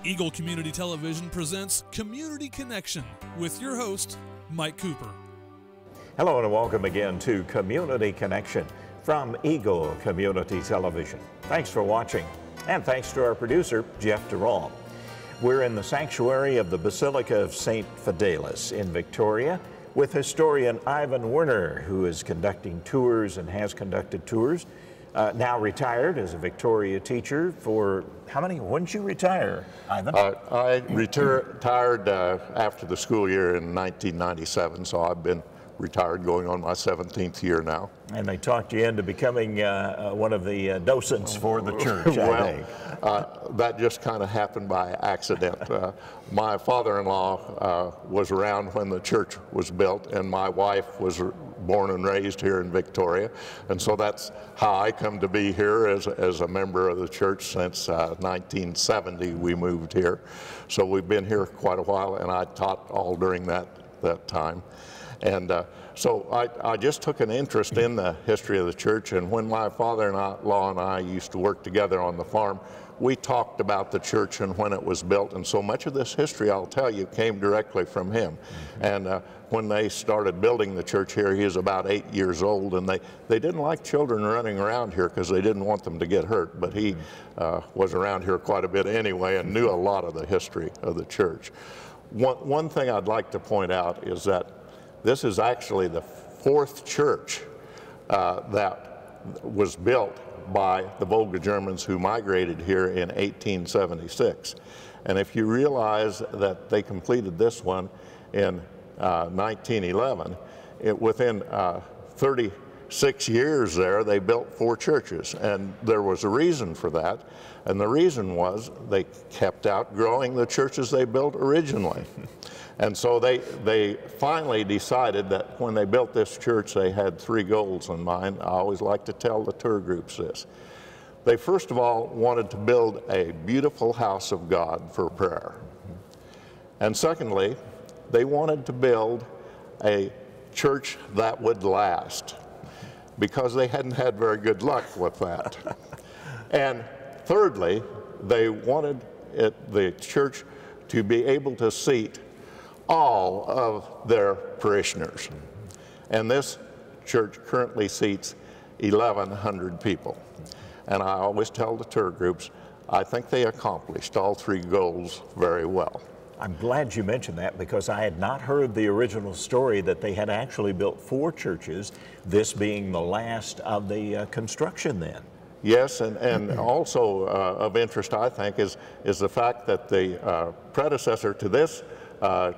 Eagle Community Television presents Community Connection with your host, Mike Cooper. Hello and welcome again to Community Connection from Eagle Community Television. Thanks for watching, and thanks to our producer, Jeff Durall. We're in the sanctuary of the Basilica of St. Fidelis in Victoria with historian Ivan Werner, who is conducting tours and has conducted tours. Now retired as a Victoria teacher for how many? When did you retire, Ivan? I retired after the school year in 1997, so I've been retired going on my 17th year now. And they talked you into becoming one of the docents for the church, I think. That just kind of happened by accident. My father-in-law was around when the church was built, and my wife was born and raised here in Victoria, and so that's how I come to be here as a member of the church since 1970. We moved here, so we've been here quite a while, and I taught all during that time. And so I just took an interest in the history of the church, and when my father-in-law and I used to work together on the farm, we talked about the church and when it was built, and so much of this history, I'll tell you, came directly from him. And when they started building the church here, he was about 8 years old, and they didn't like children running around here because they didn't want them to get hurt, but he was around here quite a bit anyway and knew a lot of the history of the church. One thing I'd like to point out is that this is actually the fourth church that was built by the Volga Germans who migrated here in 1876. And if you realize that they completed this one in 1911, within 36 years there, they built 4 churches. And there was a reason for that. And the reason was they kept outgrowing the churches they built originally. And so they finally decided that when they built this church, they had 3 goals in mind. I always like to tell the tour groups this. They first of all wanted to build a beautiful house of God for prayer. And secondly, they wanted to build a church that would last, because they hadn't had very good luck with that. And thirdly, they wanted the church to be able to seat all of their parishioners. And this church currently seats 1,100 people. And I always tell the tour groups, I think they accomplished all 3 goals very well. I'm glad you mentioned that, because I had not heard the original story that they had actually built 4 churches, this being the last of the construction then. Yes, and also of interest, I think, is the fact that the predecessor to this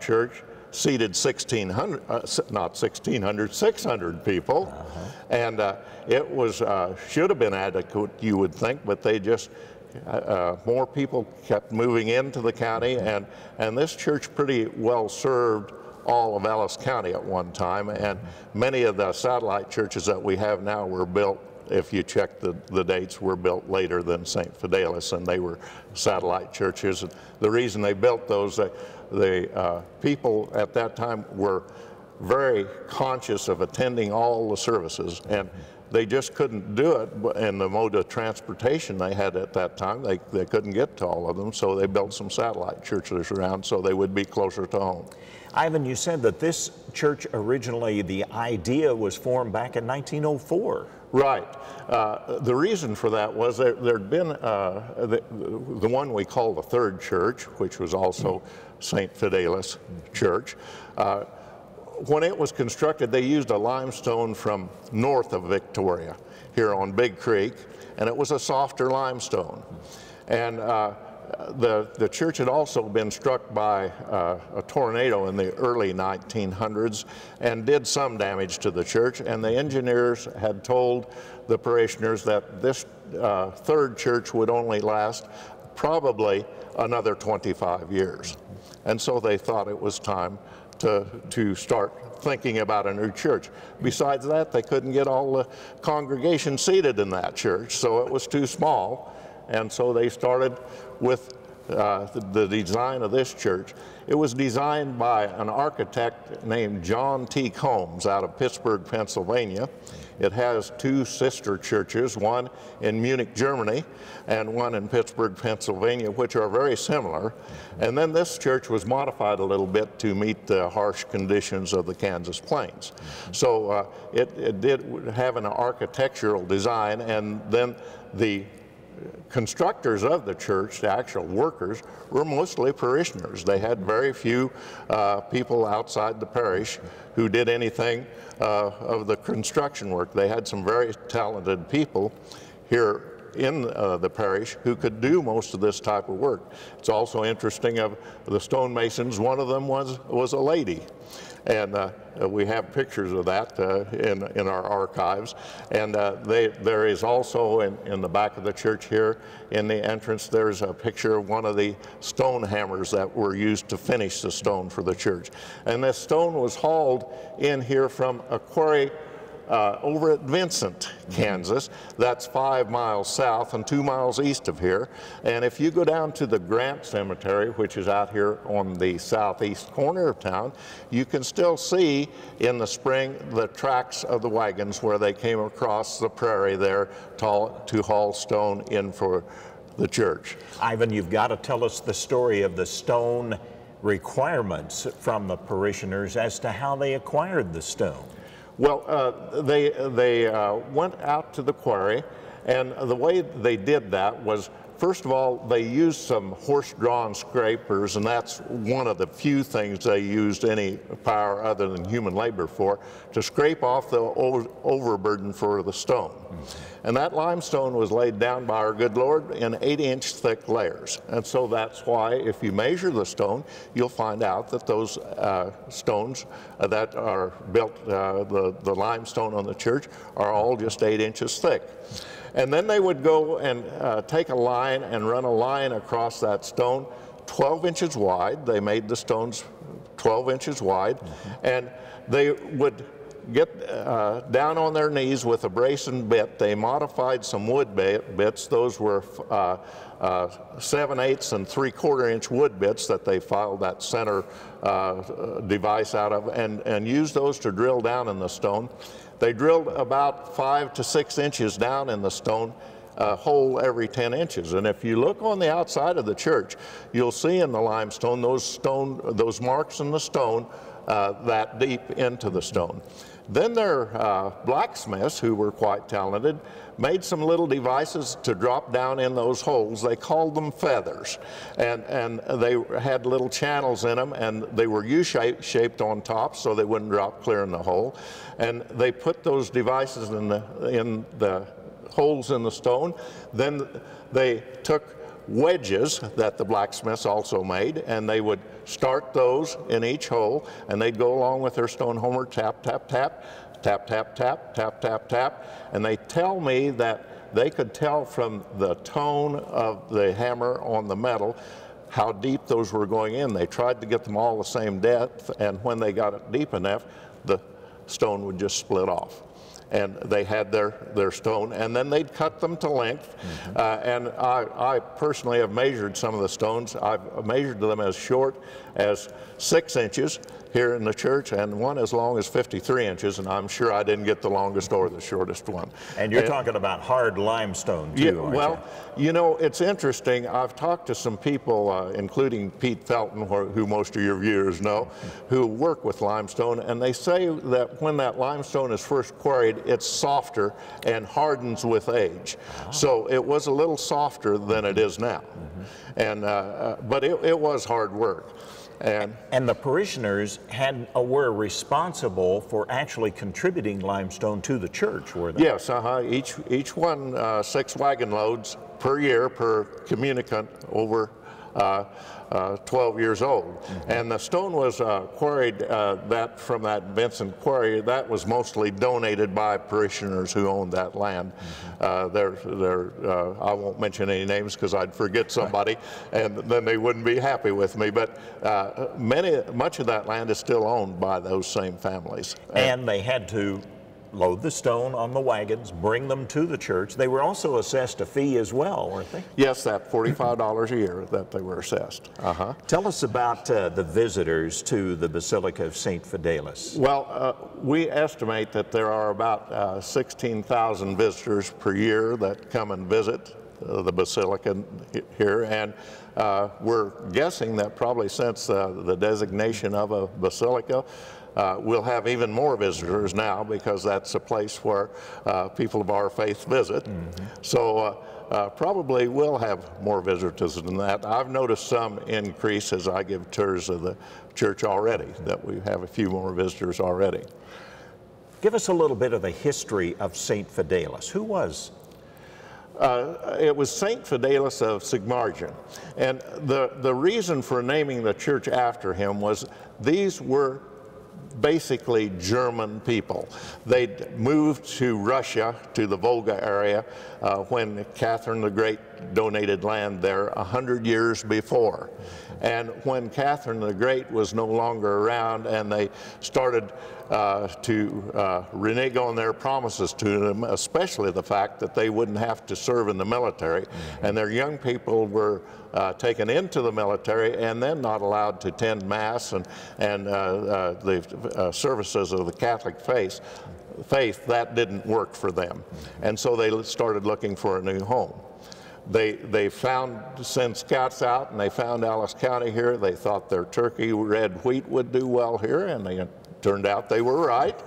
church seated 600 people, and it was should have been adequate, you would think, but they just more people kept moving into the county, and this church pretty well served all of Ellis County at one time, and many of the satellite churches that we have now were built, if you check the dates, were built later than St. Fidelis, and they were satellite churches. The reason they built those, the people at that time were very conscious of attending all the services, and they just couldn't do it in the mode of transportation they had at that time. They couldn't get to all of them, so they built some satellite churches around so they would be closer to home. Ivan, you said that this church originally, the idea was formed back in 1904. Right. The reason for that was there'd been the one we call the third church, which was also St. Fidelis Church. When it was constructed, they used a limestone from north of Victoria, here on Big Creek, and it was a softer limestone. And the church had also been struck by a tornado in the early 1900s and did some damage to the church, and the engineers had told the parishioners that this third church would only last probably another 25 years. And so they thought it was time to start thinking about a new church. Besides that, they couldn't get all the congregation seated in that church, so it was too small. And so they started with the design of this church. It was designed by an architect named John T. Combs out of Pittsburgh, Pennsylvania. It has two sister churches, one in Munich, Germany, and one in Pittsburgh, Pennsylvania, which are very similar. And then this church was modified a little bit to meet the harsh conditions of the Kansas plains. So it did have an architectural design, and then the constructors of the church, the actual workers, were mostly parishioners. They had very few people outside the parish who did anything of the construction work. They had some very talented people here in the parish who could do most of this type of work. It's also interesting, of the stonemasons, one of them was a lady. And we have pictures of that in our archives. And there is also in the back of the church here, in the entrance, there's a picture of one of the stone hammers that were used to finish the stone for the church. And this stone was hauled in here from a quarry over at Vincent, Kansas. That's 5 miles south and 2 miles east of here. And if you go down to the Grant Cemetery, which is out here on the southeast corner of town, you can still see in the spring the tracks of the wagons where they came across the prairie there to haul stone in for the church. Ivan, you've got to tell us the story of the stone requirements from the parishioners as to how they acquired the stone. Well, they went out to the quarry, and the way they did that was, first of all, they used some horse-drawn scrapers, and that's one of the few things they used any power other than human labor for, to scrape off the overburden for the stone. And that limestone was laid down by our good Lord in 8-inch thick layers. And so that's why, if you measure the stone, you'll find out that those stones that are built, the limestone on the church, are all just 8 inches thick. And then they would go and take a line and run a line across that stone 12 inches wide. They made the stones 12 inches wide. And they would get down on their knees with a brace and bit. They modified some wood bits. Those were 7/8 and 3/4 inch wood bits that they filed that center device out of, and used those to drill down in the stone. They drilled about 5 to 6 inches down in the stone, hole every 10 inches. And if you look on the outside of the church, you'll see in the limestone those marks in the stone that deep into the stone. Then their blacksmiths, who were quite talented, made some little devices to drop down in those holes. They called them feathers, and they had little channels in them, and they were U-shaped on top so they wouldn't drop clear in the hole. And they put those devices in the holes in the stone. Then they took wedges that the blacksmiths also made, and they would start those in each hole, and they'd go along with their stone hammer, tap, tap, tap, tap, tap, tap, tap, tap, tap. And they tell me that they could tell from the tone of the hammer on the metal how deep those were going in. They tried to get them all the same depth, and when they got it deep enough, the stone would just split off. And they had their stone, and then they'd cut them to length. And I personally have measured some of the stones. I've measured them as short as 6 inches here in the church, and one as long as 53 inches, and I'm sure I didn't get the longest or the shortest one. And you're talking about hard limestone too, yeah, aren't well, you? You know, it's interesting. I've talked to some people, including Pete Felton, who most of your viewers know, who work with limestone, and they say that when that limestone is first quarried, it's softer and hardens with age. So it was a little softer than it is now. And but it was hard work. And the parishioners were responsible for actually contributing limestone to the church, were they? Yes, each one 6 wagon loads per year per communicant over 12 years old. And the stone was quarried from that Vincent quarry. That was mostly donated by parishioners who owned that land. I won't mention any names because I'd forget somebody, and then they wouldn't be happy with me. But much of that land is still owned by those same families. And they had to load the stone on the wagons, bring them to the church. They were also assessed a fee as well, weren't they? Yes, that $45 a year that they were assessed. Tell us about the visitors to the Basilica of St. Fidelis. Well, we estimate that there are about 16,000 visitors per year that come and visit the Basilica here, and we're guessing that probably since the designation of a Basilica, we'll have even more visitors now, because that's a place where people of our faith visit. So probably we'll have more visitors than that. I've noticed some increase as I give tours of the church already, that we have a few more visitors already. Give us a little bit of the history of St. Fidelis. Who was? It was St. Fidelis of Sigmaringen. And the reason for naming the church after him was these were basically German people. They'd moved to Russia, to the Volga area, when Catherine the Great donated land there 100 years before. And when Catherine the Great was no longer around, and they started to renege on their promises to them, especially the fact that they wouldn't have to serve in the military, and their young people were taken into the military and then not allowed to attend Mass and the services of the Catholic faith, that didn't work for them. And so they started looking for a new home. They sent scouts out, and they found Alice County here. They thought their turkey red wheat would do well here, and they turned out they were right.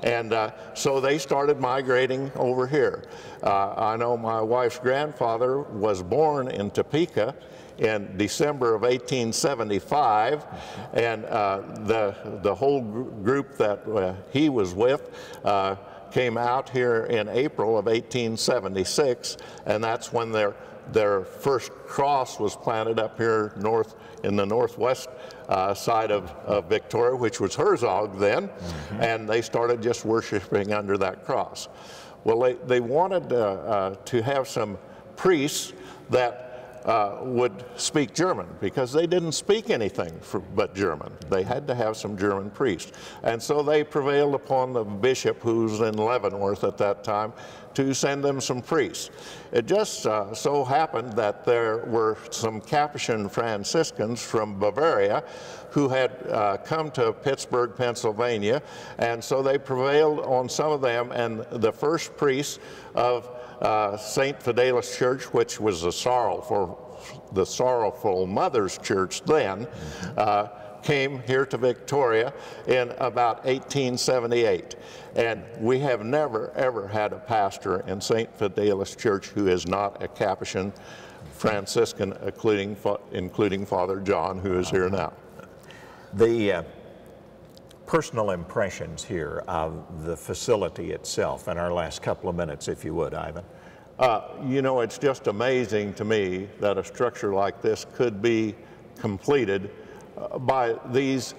And so they started migrating over here. I know my wife's grandfather was born in Topeka in December of 1875, and the whole group that he was with came out here in April of 1876, and that's when their first cross was planted up here in the northwest side of Victoria, which was Herzog then, and they started just worshiping under that cross. Well, they wanted to have some priests that would speak German, because they didn't speak anything but German. They had to have some German priests. And so they prevailed upon the bishop, who was in Leavenworth at that time, to send them some priests. It just so happened that there were some Capuchin Franciscans from Bavaria who had come to Pittsburgh, Pennsylvania, and so they prevailed on some of them, and the first priests of St. Fidelis Church, which was the Sorrowful Mother's Church then, came here to Victoria in about 1878. And we have never, ever had a pastor in St. Fidelis Church who is not a Capuchin Franciscan, including Father John, who is here now. The personal impressions here of the facility itself in our last couple of minutes, if you would, Ivan. You know, it's just amazing to me that a structure like this could be completed by these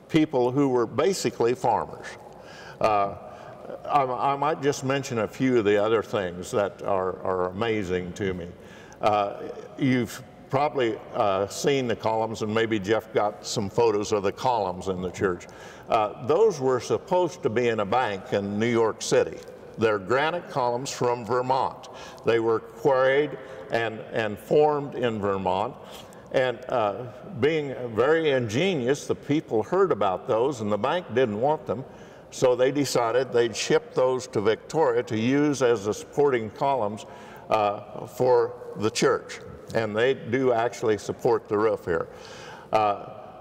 people who were basically farmers. I might just mention a few of the other things that are amazing to me. You've probably seen the columns, and maybe Jeff got some photos of the columns in the church. Those were supposed to be in a bank in New York City. They're granite columns from Vermont. They were quarried and formed in Vermont. And being very ingenious, the people heard about those, and the bank didn't want them. So they decided they'd ship those to Victoria to use as the supporting columns for the church. And they do actually support the roof here.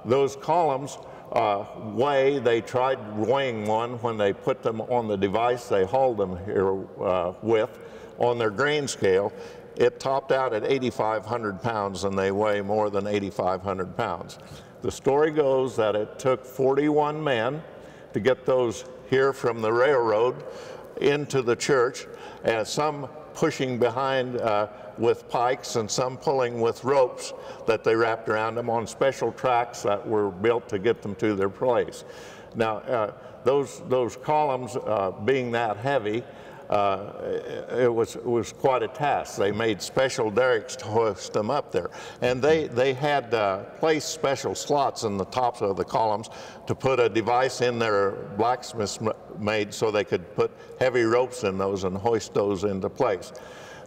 Those columns they tried weighing one when they put them on the device they hauled them here with on their grain scale. It topped out at 8,500 pounds, and they weigh more than 8,500 pounds. The story goes that it took 41 men to get those here from the railroad into the church, and some pushing behind with pikes and some pulling with ropes that they wrapped around them on special tracks that were built to get them to their place. Now, those columns being that heavy, it was quite a task. They made special derricks to hoist them up there. And they had placed special slots in the tops of the columns to put a device in their blacksmiths made so they could put heavy ropes in those and hoist those into place.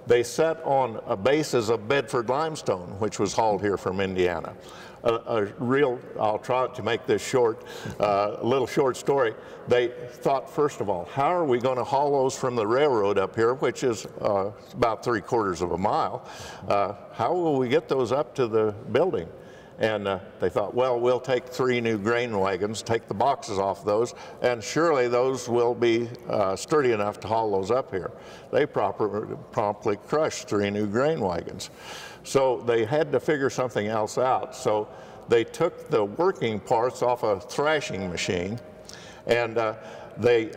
They set on a basis of Bedford limestone, which was hauled here from Indiana. I'll try to make this short, a little short story. They thought, first of all, how are we going to haul those from the railroad up here, which is about 3/4 of a mile? How will we get those up to the building? And they thought, well, we'll take 3 new grain wagons, take the boxes off those, and surely those will be sturdy enough to haul those up here. They promptly crushed 3 new grain wagons. So they had to figure something else out. So they took the working parts off a thrashing machine, and they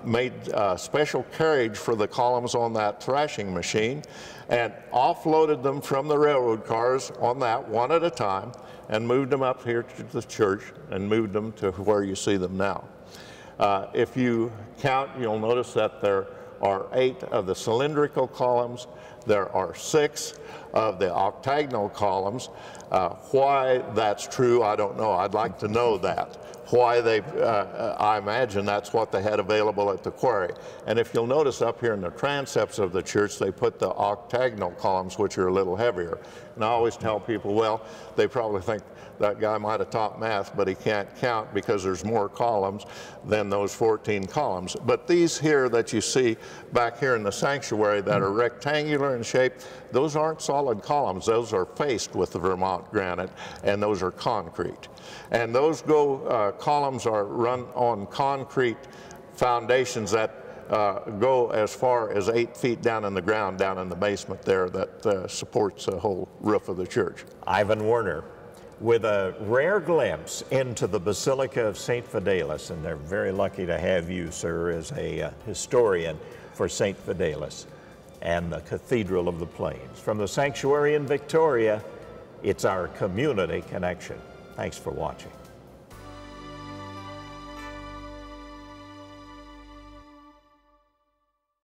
made a special carriage for the columns on that thrashing machine and offloaded them from the railroad cars on that one at a time and moved them up here to the church and moved them to where you see them now. If you count, you'll notice that there are 8 of the cylindrical columns. There are 6 of the octagonal columns. Why that's true, I don't know. I'd like to know that. Why they, I imagine that's what they had available at the quarry. And if you'll notice up here in the transepts of the church, they put the octagonal columns, which are a little heavier. And I always tell people, well, they probably think that guy might have taught math, but he can't count because there's more columns than those 14 columns. But these here that you see back here in the sanctuary that are rectangular in shape, those aren't solid columns. Those are faced with the Vermont granite, and those are concrete. And those columns are run on concrete foundations that go as far as 8 feet down in the ground, down in the basement there, that supports the whole roof of the church. Ivan Werner, with a rare glimpse into the Basilica of St. Fidelis, and they're very lucky to have you, sir, as a historian for St. Fidelis and the Cathedral of the Plains. From the sanctuary in Victoria, it's our Community Connection. Thanks for watching.